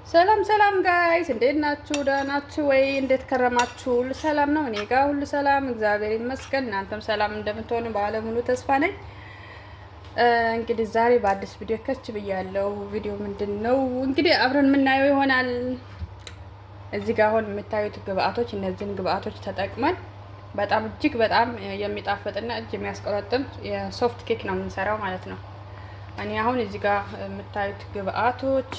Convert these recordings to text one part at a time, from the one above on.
ሰላም ሰላም ጋይስ እንዴት ናችሁ? ደህና ናችሁ ወይ? እንዴት ከረማችሁ? ሁሉ ሰላም ነው? እኔ ጋር ሁሉ ሰላም እግዚአብሔር ይመስገን። እናንተም ሰላም እንደምትሆኑ ባለሙሉ ተስፋ ነኝ። እንግዲህ ዛሬ በአዲስ ቪዲዮ ከች ብያለሁ። ቪዲዮ ምንድነው እንግዲህ አብረን የምናየው ይሆናል። እዚህ ጋር አሁን የምታዩት ግብአቶች፣ እነዚህን ግብአቶች ተጠቅመን በጣም እጅግ በጣም የሚጣፍጥና እጅ የሚያስቆረጥም የሶፍት ኬክ ነው የምንሰራው ማለት ነው። እኔ አሁን እዚህ ጋር የምታዩት ግብአቶች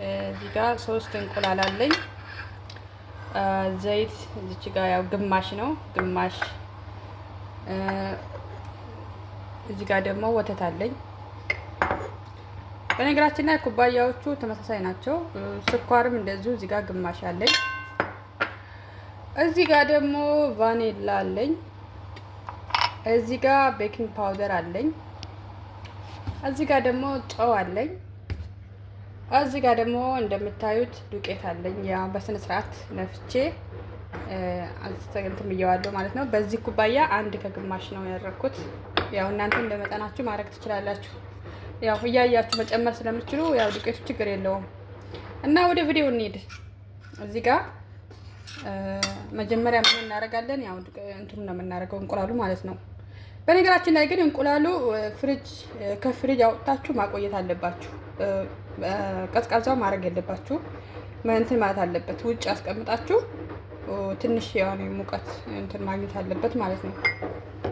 እዚህ ጋር 3 እንቁላል አለኝ። ዘይት እዚች ጋር ያው ግማሽ ነው ግማሽ። እዚህ ጋር ደግሞ ወተት አለኝ። በነገራችን ላይ ኩባያዎቹ ተመሳሳይ ናቸው። ስኳርም እንደዚሁ እዚህ ጋር ግማሽ አለኝ። እዚህ ጋር ደግሞ ቫኒላ አለኝ። እዚህ ጋር ቤኪንግ ፓውደር አለኝ። እዚህ ጋር ደግሞ ጨው አለኝ። እዚህ ጋር ደግሞ እንደምታዩት ዱቄት አለኝ። ያ በስነ ስርዓት ነፍቼ አስተንተም ብየዋለሁ ማለት ነው። በዚህ ኩባያ አንድ ከግማሽ ነው ያደረኩት። ያው እናንተ እንደመጠናችሁ ማድረግ ትችላላችሁ። ያው እያያችሁ መጨመር ስለምትችሉ ያው ዱቄቱ ችግር የለውም። እና ወደ ቪዲዮ እንሂድ። እዚህ ጋር መጀመሪያ ምን እናደርጋለን? ያው እንትኑ ነው የምናደርገው እንቁላሉ ማለት ነው። በነገራችን ላይ ግን እንቁላሉ ከፍሪጅ አውጥታችሁ ማቆየት አለባችሁ። ቀዝቃዛው ማድረግ የለባችሁ። እንትን ማለት አለበት። ውጭ አስቀምጣችሁ ትንሽ የሆነ ሙቀት እንትን ማግኘት አለበት ማለት ነው።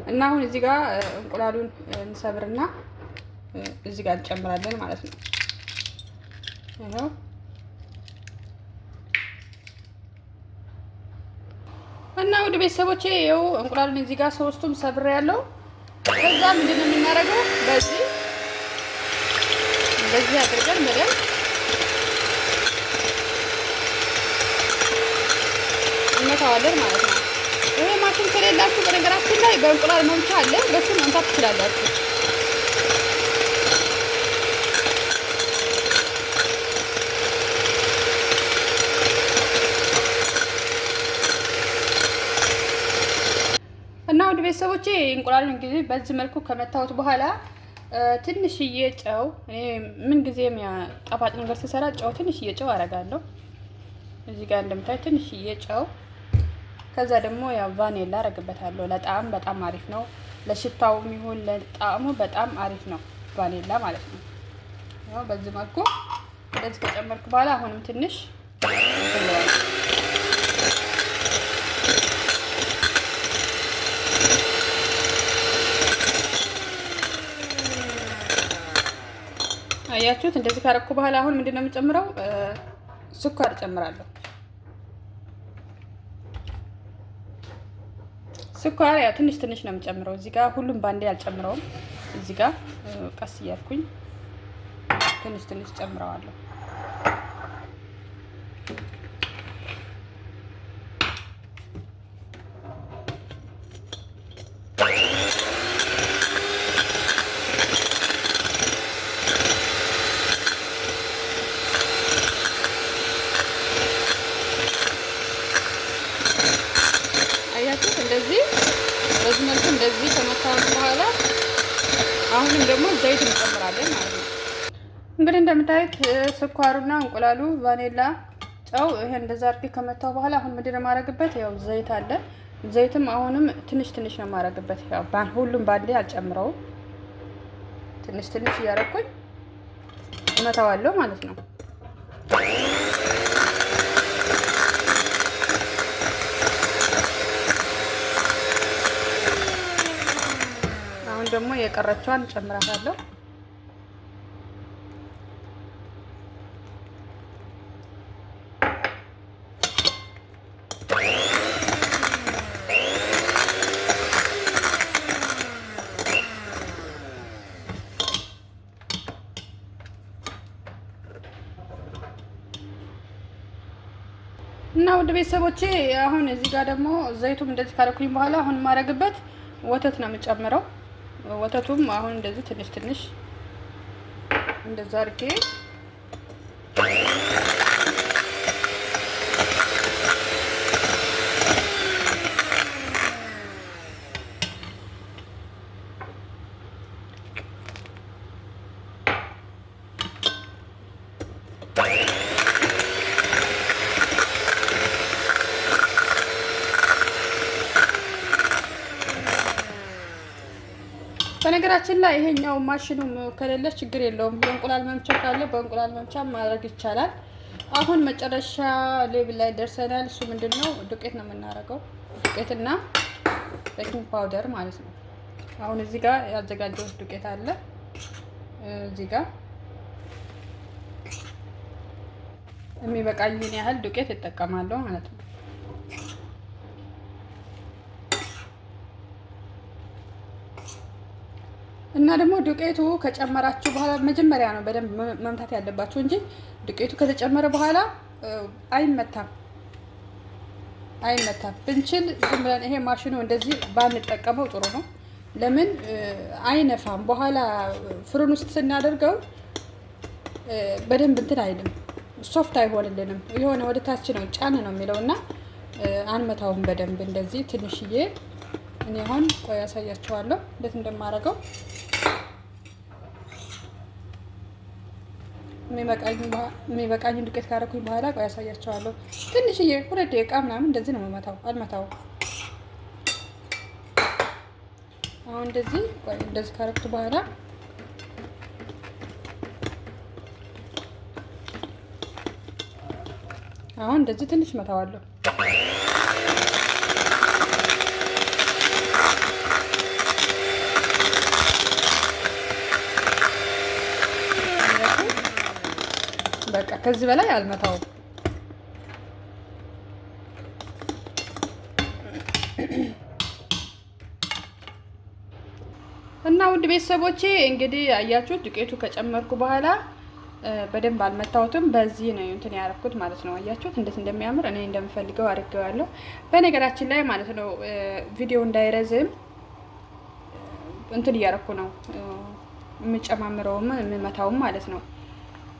እና አሁን እዚህ ጋር እንቁላሉን እንሰብርና እዚህ ጋር እንጨምራለን ማለት ነው። ይሄው እና ወደ ቤተሰቦቼ ይኸው እንቁላሉን እዚህ ጋር 3ቱም ሰብሬ ያለው። ከዛ ምንድነው የምናደርገው? እንደዚህ አድርገን በደንብ እንመታዋለን ማለት ነው። ይሄ ማሽን ከሌላችሁ በነገራችን ላይ በእንቁላል መምቻ አለ፣ በሱ መምታት ትችላላችሁ። እና ወደ ቤተሰቦቼ እንቁላሉን እንግዲህ በዚህ መልኩ ከመታወት በኋላ ትንሽዬ ጨው፣ እኔ ምን ጊዜም ጣፋጭ ነገር ስሰራ ጨው ትንሽዬ ጨው አደርጋለሁ። እዚህ ጋር እንደምታይ ትንሽዬ ጨው። ከዛ ደግሞ ያው ቫኒላ አደርግበታለሁ። ለጣዕም በጣም አሪፍ ነው። ለሽታውም ይሁን ለጣዕሙ በጣም አሪፍ ነው ቫኒላ ማለት ነው። ያው በዚህ መልኩ እንደዚህ ከጨመርኩ በኋላ አሁንም ትንሽ አያችሁት? እንደዚህ ካረኩ በኋላ አሁን ምንድነው የምጨምረው? ስኳር እጨምራለሁ። ስኳር ያው ትንሽ ትንሽ ነው የምጨምረው። እዚህ ጋር ሁሉም ባንዴ አልጨምረውም። እዚህ ጋር ቀስ እያልኩኝ ትንሽ ትንሽ ጨምረዋለሁ። እንደዚህ በዚህ መልኩ እንደዚህ ከመታወት በኋላ አሁንም ደግሞ ዘይት እንጨምራለን ማለት ነው። እንግዲህ እንደምታዩት ስኳሩና እንቁላሉ፣ ቫኒላ፣ ጨው ይሄ እንደዛ አድርጌ ከመታው በኋላ አሁን ምንድነው የማደርግበት? ያው ዘይት አለ። ዘይትም አሁንም ትንሽ ትንሽ ነው የማደርግበት። ያው ሁሉም ባንዴ አልጨምረውም። ትንሽ ትንሽ እያደረኩኝ እመታዋለሁ ማለት ነው። ደግሞ የቀረችዋን ጨምራታለሁ። እና ውድ ቤተሰቦቼ አሁን እዚህ ጋር ደግሞ ዘይቱም እንደዚህ ካረኩኝ በኋላ አሁን የማደርግበት ወተት ነው የምጨምረው። ወተቱም አሁን እንደዚህ ትንሽ ትንሽ እንደዛ አድርጌ በነገራችን ላይ ይሄኛው ማሽኑ ከሌለ ችግር የለውም። በእንቁላል መምቻ ካለ በእንቁላል መምቻ ማድረግ ይቻላል። አሁን መጨረሻ ሌብል ላይ ደርሰናል። እሱ ምንድነው? ዱቄት ነው የምናደርገው። ዱቄትና ቤኪንግ ፓውደር ማለት ነው። አሁን እዚህ ጋር ያዘጋጀሁት ዱቄት አለ። እዚህ ጋር የሚበቃኝን ያህል ዱቄት እጠቀማለሁ ማለት ነው። እና ደግሞ ዱቄቱ ከጨመራችሁ በኋላ መጀመሪያ ነው በደንብ መምታት ያለባችሁ እንጂ ዱቄቱ ከተጨመረ በኋላ አይመታም። ብንችል ዝም ብለን ይሄ ማሽኑ እንደዚህ ባንጠቀመው ጥሩ ነው። ለምን አይነፋም። በኋላ ፍሩን ውስጥ ስናደርገው በደንብ እንትን አይልም፣ ሶፍት አይሆንልንም። የሆነ ወደ ታች ነው ጫን ነው የሚለውና አንመታውም በደንብ እንደዚህ ትንሽዬ። እኔ አሁን ቆይ ያሳያችኋለሁ እንዴት እንደማደርገው። የሚበቃኝ ዱቄት ካደረኩኝ በኋላ ቆይ ያሳያችኋለሁ። ትንሽዬ 2 ደቂቃ ምናምን እንደዚህ ነው የምመታው፣ አልመታውም። አሁን እንደዚህ ቆይ እንደዚህ ካደረኩት በኋላ አሁን እንደዚህ ትንሽ መታዋለሁ። በቃ ከዚህ በላይ አልመታውም። እና ውድ ቤተሰቦቼ እንግዲህ አያችሁት፣ ዱቄቱ ከጨመርኩ በኋላ በደንብ አልመታሁትም። በዚህ ነው እንትን ያደረኩት ማለት ነው። አያችሁት እንዴት እንደሚያምር እኔ እንደምፈልገው አድርጌዋለሁ። በነገራችን ላይ ማለት ነው ቪዲዮ እንዳይረዝም እንትን እያደረኩ ነው የምጨማምረውም የምመታውም ማለት ነው።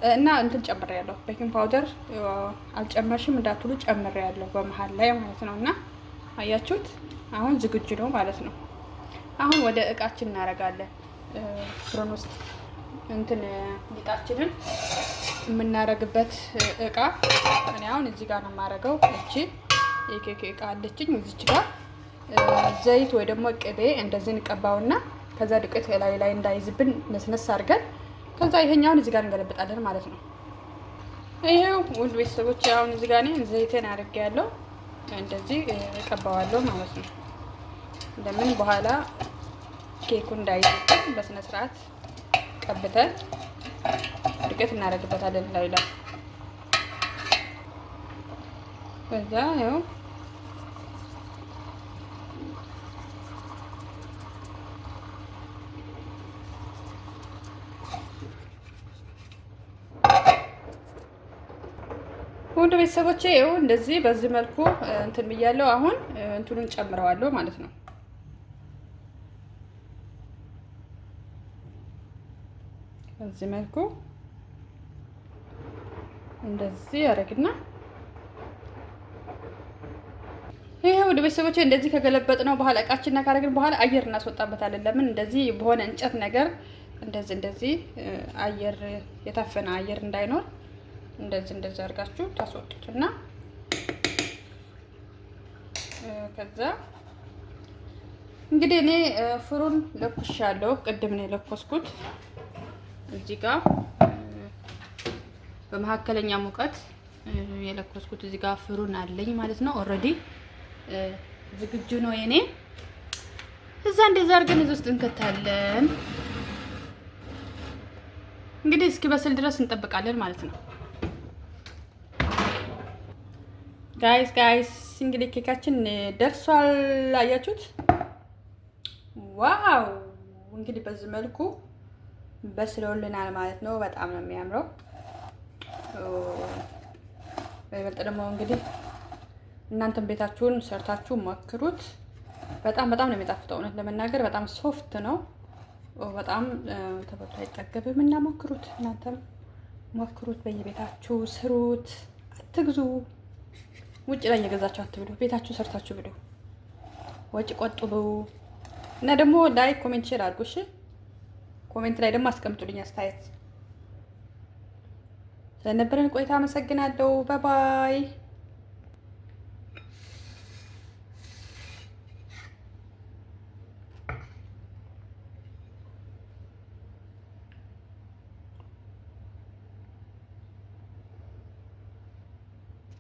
እና እንትን ጨምሬያለሁ። ቤኪንግ ፓውደር አልጨመርሽም እንዳትሉ ጨምሬያለሁ በመሃል ላይ ማለት ነው። እና አያችሁት አሁን ዝግጁ ነው ማለት ነው። አሁን ወደ እቃችን እናደርጋለን። ፍሩን ውስጥ እንትን ሊጣችንን የምናደርግበት እቃ እኔ አሁን እዚህ ጋር ነው የማደርገው። እቺ የኬክ እቃ አለችኝ። እዚች ጋር ዘይት ወይ ደግሞ ቅቤ እንደዚህ እንቀባውና ከዛ ዱቄት ላይ እንዳይዝብን ነስነስ አድርገን ከዛ ይሄኛውን እዚህ ጋር እንገለብጣለን ማለት ነው። ይሄው ውድ ቤተሰቦች አሁን እዚህ ጋር እኔ ዘይቴን አድርጌያለሁ። እንደዚህ እቀባዋለሁ ማለት ነው። ለምን በኋላ ኬኩ እንዳይዝብን በስነ ስርዓት ቀብተን ዱቄት እናደርግበታለን ላይላ። ከዛ ያው ወደ ቤተሰቦቼ ይኸው እንደዚህ በዚህ መልኩ እንትን ብያለሁ። አሁን እንትኑን ጨምረዋለሁ ማለት ነው። በዚህ መልኩ እንደዚህ ያደርግና ይሄ ወደ ቤተሰቦቼ እንደዚህ ከገለበጥ ነው በኋላ እቃችንና ካደረግን በኋላ አየር እናስወጣበታለን። ለምን እንደዚህ በሆነ እንጨት ነገር እንደዚህ አየር የታፈነ አየር እንዳይኖር እንደዚህ አድርጋችሁ ታስወጡትና ከዛ እንግዲህ እኔ ፍሩን ለኩሻለሁ። ቅድም ነው የለኮስኩት። እዚህ ጋር በመካከለኛ ሙቀት የለኮስኩት እዚህ ጋር ፍሩን አለኝ ማለት ነው። ኦልሬዲ ዝግጁ ነው የኔ። እዛ እንደዛ አድርገን እዚህ ውስጥ እንከታለን። እንግዲህ እስኪበስል ድረስ እንጠብቃለን ማለት ነው። ጋይስ እንግዲህ ኬካችን ደርሷል። አያችሁት? ዋው! እንግዲህ በዚህ መልኩ በስሎልናል ማለት ነው። በጣም ነው የሚያምረው። በይበልጥ ደግሞ እንግዲህ እናንተም ቤታችሁን ሰርታችሁ ሞክሩት። በጣም ነው የሚጣፍጠው። እውነት ለመናገር በጣም ሶፍት ነው። በጣም ተበልቶ አይጠገብም እና ሞክሩት። እናንተም ሞክሩት፣ በየቤታችሁ ስሩት። አትግዙ። ውጭ ላይ እየገዛችሁ አትብሉ። ቤታችሁ ሰርታችሁ ብሉ። ወጪ ቆጥቡ። እና ደግሞ ላይክ፣ ኮሜንት፣ ሼር አድርጉ። እሺ፣ ኮሜንት ላይ ደግሞ አስቀምጡልኝ አስተያየት። ስለነበረን ቆይታ አመሰግናለሁ። ባይ ባይ።